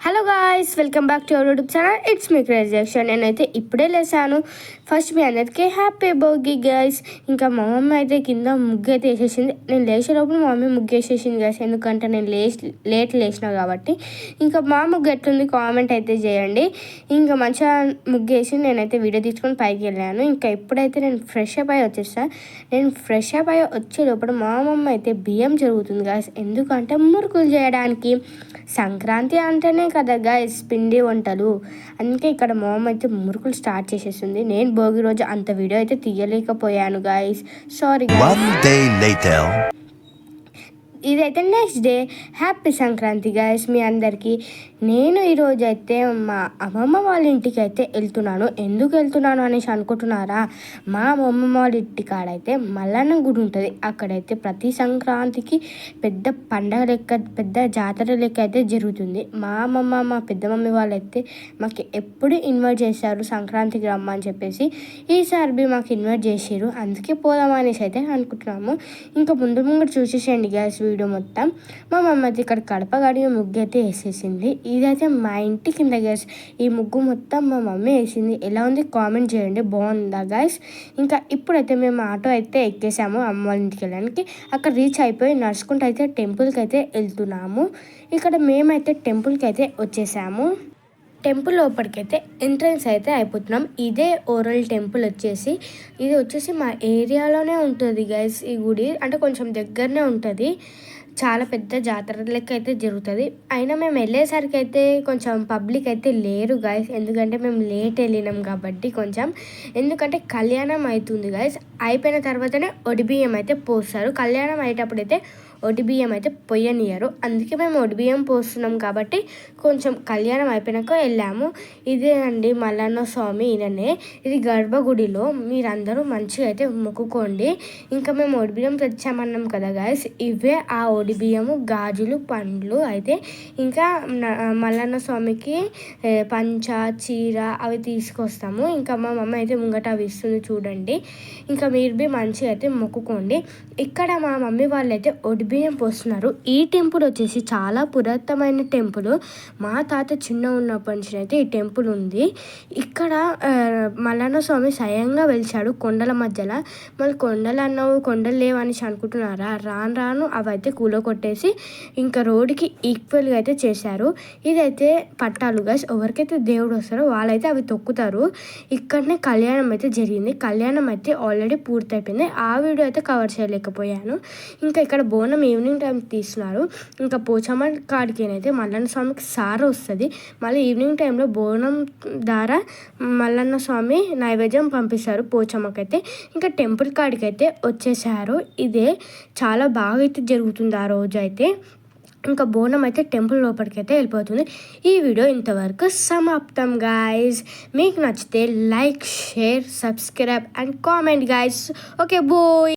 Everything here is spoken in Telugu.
Hello guys, welcome back to our YouTube channel. It's me crazy action. నేనైతే ఇప్పుడే లేసాను. ఫస్ట్ మీ అందరికీ హ్యాపీ భోగి గాయ్స్. ఇంకా మా మమ్మీ అయితే కింద ముగ్గు అయితే వేసేసింది. నేను లేచేటప్పుడు మా మమ్మీ ముగ్గు వేసేసింది గాయ్స్, ఎందుకంటే నేను లేట్ లేచిన కాబట్టి. ఇంకా మా ముగ్గు ఎట్లుంది కామెంట్ అయితే చేయండి. ఇంకా మంచిగా ముగ్గు వేసి నేనైతే వీడియో తీసుకొని పైకి వెళ్ళాను. ఇంకా ఇప్పుడైతే నేను ఫ్రెష్ అప్ అయ్యి వచ్చేస్తాను. నేను ఫ్రెష్ అప్ అయ్యి వచ్చే లోపల మా మమ్మీ అయితే బియ్యం జరుగుతుంది గాయ్స్, ఎందుకంటే మురుకులు చేయడానికి. సంక్రాంతి అంటేనే కదా గాయ్స్ పిండి వంటలు, అందుకే ఇక్కడ మా మమ్మీ అయితే మురుకులు స్టార్ట్ చేసేస్తుంది. నేను భోగి రోజు అంత వీడియో అయితే తీయలేకపోయాను గాయ్స్, సారీ గాయ్స్. ఇదైతే next day. Happy Sankranti guys మీ అందరికీ. నేను ఈరోజు అయితే మా అమ్మమ్మ వాళ్ళ ఇంటికి అయితే వెళ్తున్నాను. ఎందుకు వెళ్తున్నాను అనేసి అనుకుంటున్నారా? మా అమ్మమ్మ వాళ్ళ ఇంటి కాడైతే మల్లన్న గుడి ఉంటుంది. అక్కడైతే ప్రతి సంక్రాంతికి పెద్ద పండగ లెక్క, పెద్ద జాతర లెక్క అయితే జరుగుతుంది. మా అమ్మమ్మ మా పెద్ద మమ్మీ వాళ్ళైతే మాకు ఎప్పుడు ఇన్వైట్ చేశారు సంక్రాంతికి రమ్మని చెప్పేసి. ఈసారి మాకు ఇన్వైట్ చేసారు, అందుకే పోదామనేసి అయితే అనుకుంటున్నాము. ఇంకా ముందు చూసేసేయండి గాయస్ వీడియో మొత్తం. మా మమ్మీ అయితే ఇక్కడ కడప గడియ ముగ్గు అయితే వేసేసింది. ఇదైతే మా ఇంటి కింద గైస్. ఈ ముగ్గు మొత్తం మా మమ్మీ వేసింది. ఎలా ఉంది కామెంట్ చేయండి, బాగుందా గైస్. ఇంకా ఇప్పుడైతే మేము ఆటో అయితే ఎక్కేసాము అమ్మ వాళ్ళ ఇంటికి వెళ్ళడానికి. అక్కడ రీచ్ అయిపోయి నడుచుకుంటూ అయితే టెంపుల్కి అయితే వెళ్తున్నాము. ఇక్కడ మేమైతే టెంపుల్కి అయితే వచ్చేసాము. టెంపుల్ లోపలికైతే ఎంట్రన్స్ అయితే అయిపోతున్నాం. ఇదే ఓరల్ టెంపుల్ వచ్చేసి, ఇది వచ్చేసి మా ఏరియాలోనే ఉంటుంది గైస్. ఈ గుడి అంటే కొంచెం దగ్గరనే ఉంటుంది. చాలా పెద్ద జాతర లెక్క అయితే జరుగుతుంది. అయినా మేము వెళ్ళేసరికి అయితే కొంచెం పబ్లిక్ అయితే లేరు గైస్, ఎందుకంటే మేము లేట్ వెళ్ళినాం కాబట్టి. ఎందుకంటే కళ్యాణం అవుతుంది గైస్, అయిపోయిన తర్వాతనే ఒడిబియ్యం అయితే పోస్తారు. కళ్యాణం అయ్యేటప్పుడు అయితే ఒడిబియ్యం అయితే పొయ్యనియరు, అందుకే మేము ఒడిబియ్యం పోస్తున్నాం కాబట్టి కొంచెం కళ్యాణం అయిపోయినాక వెళ్ళాము. ఇదే అండి మల్లన్న స్వామి, ఈయననే. ఇది గర్భగుడిలో, మీరందరూ మంచిగా అయితే మొక్కుకోండి. ఇంకా మేము ఒడిబియ్యం తెచ్చామన్నాం కదా గాయస్, ఇవే ఆ ఒడిబియ్యము, గాజులు, పండ్లు అయితే. ఇంకా మల్లన్న స్వామికి పంచ, చీర అవి తీసుకొస్తాము. ఇంకా మా మమ్మ అయితే ముంగట అవి ఇస్తుంది చూడండి. ఇంకా మీరు మంచిగా అయితే మొక్కుకోండి. ఇక్కడ మా మమ్మీ వాళ్ళు అయితే బియ్యం పోస్తున్నారు. ఈ టెంపుల్ వచ్చేసి చాలా పురాతనమైన టెంపుల్. మా తాత చిన్న ఉన్నప్పటి నుంచి అయితే ఈ టెంపుల్ ఉంది. ఇక్కడ మల్లన్న స్వామి స్వయంగా వెలిచాడు కొండల మధ్యలో. మళ్ళీ కొండలు అన్నావు, కొండలు లేవు అనేసి అనుకుంటున్నారా? రాను అవి అయితే కూలగొట్టేసి ఇంకా రోడ్డుకి ఈక్వల్గా అయితే చేశారు. ఇదైతే పట్టాలు గైస్, ఎవరికైతే దేవుడు వస్తారో వాళ్ళైతే అవి తొక్కుతారు. ఇక్కడనే కళ్యాణం అయితే జరిగింది. కళ్యాణం అయితే ఆల్రెడీ పూర్తయిపోయింది. ఆ వీడియో అయితే కవర్ చేయలేకపోయాను. ఇంకా ఇక్కడ బోనం ఈవినింగ్ టైం తీస్తున్నారు. ఇంకా పోచమ్మ కాడికి అయితే మల్లన్న స్వామికి సార వస్తుంది. మళ్ళీ ఈవినింగ్ టైంలో బోనం ద్వారా మల్లన్న స్వామి నైవేద్యం పంపిస్తారు పోచమ్మకైతే. ఇంకా టెంపుల్ కాడికి అయితే వచ్చేసారు. ఇదే చాలా బాగా అయితే జరుగుతుంది ఆ రోజు అయితే. ఇంకా బోనం అయితే టెంపుల్ లోపలికి అయితే వెళ్ళిపోతుంది. ఈ వీడియో ఇంతవరకు సమాప్తం గాయస్. మీకు నచ్చితే like, share, subscribe and comment guys. Okay bye.